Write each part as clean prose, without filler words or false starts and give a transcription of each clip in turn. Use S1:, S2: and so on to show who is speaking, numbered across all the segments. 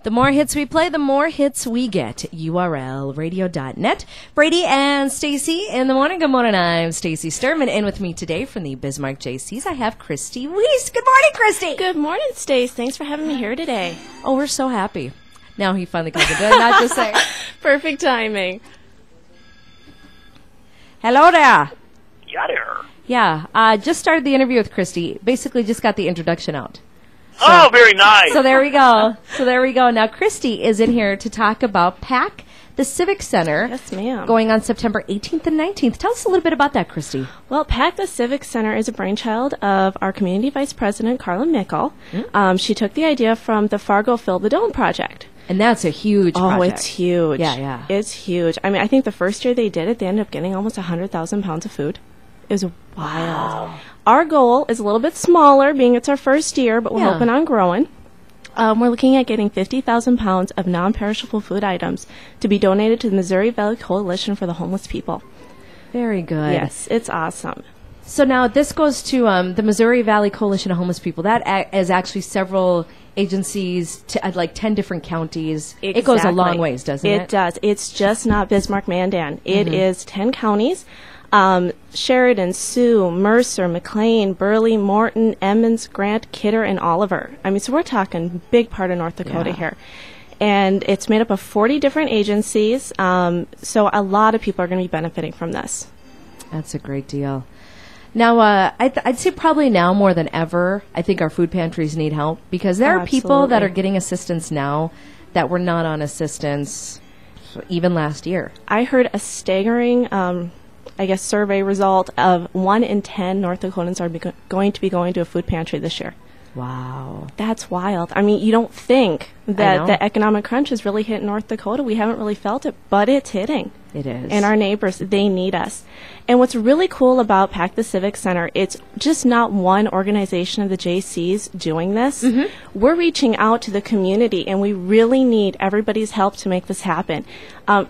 S1: The more hits we play, the more hits we get. URL radio.net. Brady and Stacy in the morning. Good morning. I'm Stacy Sturman. And with me today from the Bis-Man Jaycees, I have Kristi Weiss. Good morning, Kristi.
S2: Good morning, Stace. Thanks for having me here today.
S1: Oh, we're so happy. Now he finally called it. Did I not just say?
S2: Perfect timing.
S1: Hello there.
S3: Yeah, there.
S1: Yeah, just started the interview with Kristi. Basically just got the introduction out. So,
S3: oh, very nice.
S1: So there we go. Now, Kristi is in here to talk about Pack the Civic Center.
S2: Yes, ma'am.
S1: Going on September 18th and 19th. Tell us a little bit about that, Kristi.
S2: Well, Pack the Civic Center is a brainchild of our Community Vice President, Carla Mickle. She took the idea from the Fargo Fill the Dome project.
S1: And that's a huge project.
S2: Oh, it's huge.
S1: Yeah.
S2: It's huge. I mean, I think the first year they did it, they ended up getting almost 100,000 pounds of food. It was wild. Wow. Our goal is a little bit smaller, being it's our first year, but we're hoping on growing. We're looking at getting 50,000 pounds of non-perishable food items to be donated to the Missouri Valley Coalition for the Homeless People.
S1: Very good.
S2: Yes, it's awesome.
S1: So now this goes to the Missouri Valley Coalition of Homeless People. That is actually several agencies, like 10 different counties.
S2: Exactly.
S1: It goes a long ways, doesn't it?
S2: It does. It's just not Bismarck-Mandan. It is 10 counties. Sheridan, Sioux, Mercer, McLean, Burley, Morton, Emmons, Grant, Kidder, and Oliver. I mean, so we're talking big part of North Dakota here. And it's made up of 40 different agencies, so a lot of people are going to be benefiting from this.
S1: That's a great deal. Now, I'd say probably now more than ever, I think our food pantries need help because there are people that are getting assistance now that were not on assistance even last year. I
S2: heard a staggering survey result of 1 in 10 North Dakotans are going to be going to a food pantry this year.
S1: Wow.
S2: That's wild. I mean, you don't think that the economic crunch has really hit North Dakota. We haven't really felt it, but it's hitting.
S1: It is.
S2: And our neighbors, they need us. And what's really cool about Pack the Civic Center, it's just not one organization of the Jaycees doing this. We're reaching out to the community, and we really need everybody's help to make this happen.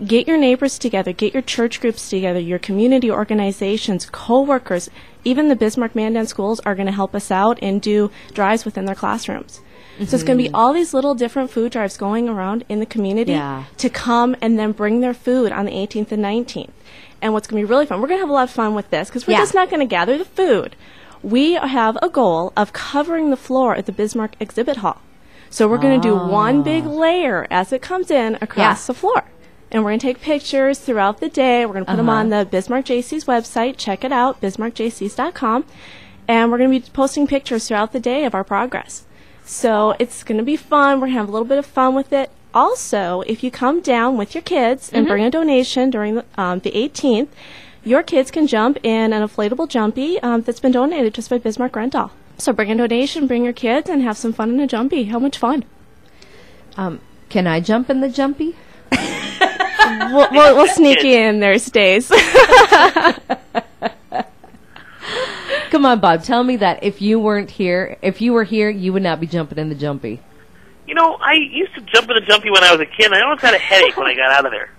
S2: Get your neighbors together, get your church groups together, your community organizations, co-workers. Even the Bismarck-Mandan schools are going to help us out and do drives within their classrooms. So it's going to be all these little different food drives going around in the community to come and then bring their food on the 18th and 19th. And what's going to be really fun, we're going to have a lot of fun with this because we're just not going to gather the food. We have a goal of covering the floor at the Bismarck Exhibit Hall. So we're going to do one big layer as it comes in across the floor. And we're going to take pictures throughout the day. We're going to put them on the Bis-Man Jaycees website. Check it out, bismarckjaycees.com. And we're going to be posting pictures throughout the day of our progress. So it's going to be fun. We're going to have a little bit of fun with it. Also, if you come down with your kids and bring a donation during the 18th, your kids can jump in an inflatable jumpy that's been donated just by Bismarck Rental. So bring a donation, bring your kids, and have some fun in a jumpy. How much fun?
S1: Can I jump in the jumpy?
S2: We'll sneak you in there, Stace.
S1: Come on, Bob. Tell me that if you were here, you would not be jumping in the jumpy.
S3: You know, I used to jump in the jumpy when I was a kid, and I almost had a headache when I got out of there.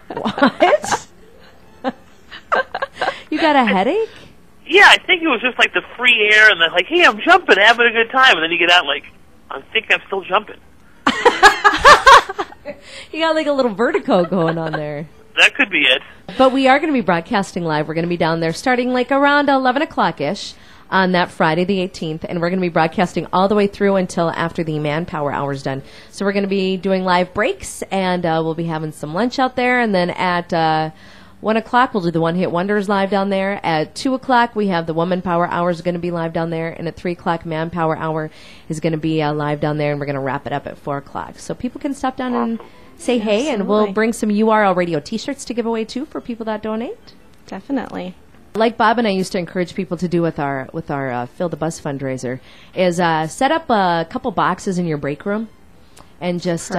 S1: What? You got a headache?
S3: Yeah, I think it was just like the free air and the like, hey, I'm jumping, having a good time. And then you get out like, I think I'm still jumping.
S1: You got like a little vertigo going on there.
S3: That could be it.
S1: But we are going to be broadcasting live. We're going to be down there starting like around 11 o'clock-ish on that Friday the 18th. And we're going to be broadcasting all the way through until after the manpower hour's done. So we're going to be doing live breaks, and we'll be having some lunch out there. And then at 1 o'clock, we'll do the One Hit Wonders live down there. At 2 o'clock, we have the Woman Power Hour is going to be live down there. And at 3 o'clock, Manpower Hour is going to be live down there. And we're going to wrap it up at 4 o'clock. So people can stop down and say hey, and we'll bring some URL Radio T-shirts to give away, too, for people that donate.
S2: Definitely.
S1: Like Bob and I used to encourage people to do with our Fill the Bus fundraiser is set up a couple boxes in your break room and just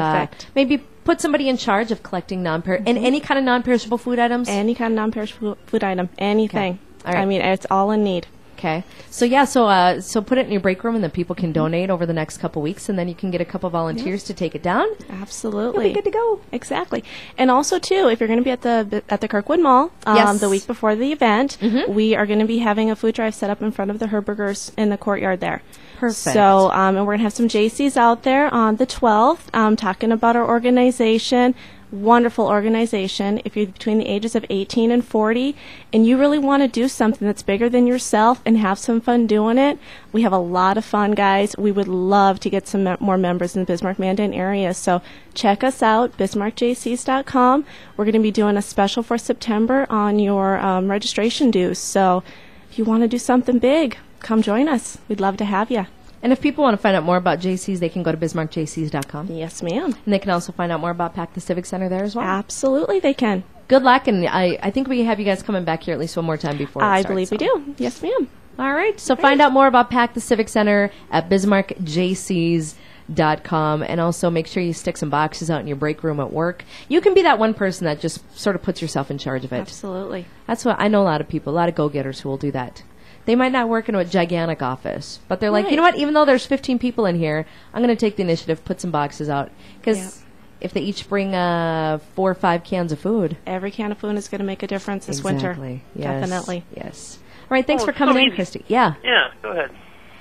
S1: maybe put somebody in charge of collecting and any kind of non-perishable food items.
S2: Any kind of non-perishable food item, anything.
S1: Okay. All right.
S2: I mean, it's all in need.
S1: Okay. So yeah, so put it in your break room, and then people can donate over the next couple weeks, and then you can get a couple volunteers to take it down.
S2: Absolutely.
S1: You'll be good to go.
S2: Exactly. And also too, if you're going to be at the Kirkwood Mall the week before the event, we are going to be having a food drive set up in front of the Herbergers in the courtyard there.
S1: Perfect.
S2: So, and we're going to have some Jaycees out there on the 12th talking about our organization. Wonderful organization. If you're between the ages of 18 and 40 and you really want to do something that's bigger than yourself and have some fun doing it, we have a lot of fun, guys. We would love to get some more members in the Bismarck-Mandan area. So check us out, bismarckjaycees.com. We're going to be doing a special for September on your registration dues. So if you want to do something big, come join us. We'd love to have you.
S1: And if people want to find out more about Jaycees, they can go to bismarckjaycees.com.
S2: Yes, ma'am.
S1: And they can also find out more about Pack the Civic Center there as well.
S2: Absolutely, they can.
S1: Good luck, and I think we have you guys coming back here at least one more time before it
S2: I
S1: starts,
S2: believe we do. Yes, ma'am.
S1: All right, so find out more about Pack the Civic Center at bismarckjaycees.com, and also make sure you stick some boxes out in your break room at work. You can be that one person that just sort of puts yourself in charge of it.
S2: Absolutely.
S1: That's what I know. A lot of people, a lot of go-getters who will do that. They might not work in a gigantic office, but they're like,
S2: Right.
S1: you know what? Even though there's 15 people in here, I'm going to take the initiative, put some boxes out. Because if they each bring 4 or 5 cans of food.
S2: Every can of food is going to make a difference this
S1: Exactly.
S2: winter.
S1: Yes.
S2: Definitely.
S1: Yes. All right, thanks for
S3: it's
S1: coming
S3: so
S1: in,
S3: easy.
S1: Kristi. Yeah.
S3: Yeah, go ahead.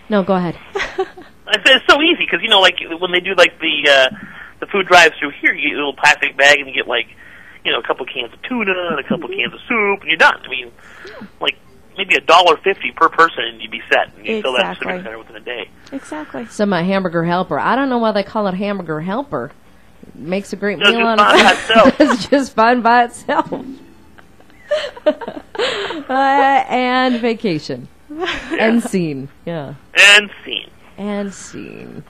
S1: No, go ahead.
S3: I said it's so easy because, you know, like when they do like the food drives through here, you get a little plastic bag and you get like, you know, a couple cans of tuna and a couple cans of soup and you're done. I mean, like maybe $1.50 per person and you'd be set. And you fill that
S2: Exactly.
S3: Civic Center within a day.
S2: Exactly.
S1: Some hamburger helper. I don't know why they call it hamburger helper. It makes a great
S3: No,
S1: meal
S3: just
S1: on
S3: fine by itself.
S1: It's just fine by itself. And vacation. And scene. Yeah.
S3: And scene.
S1: And scene.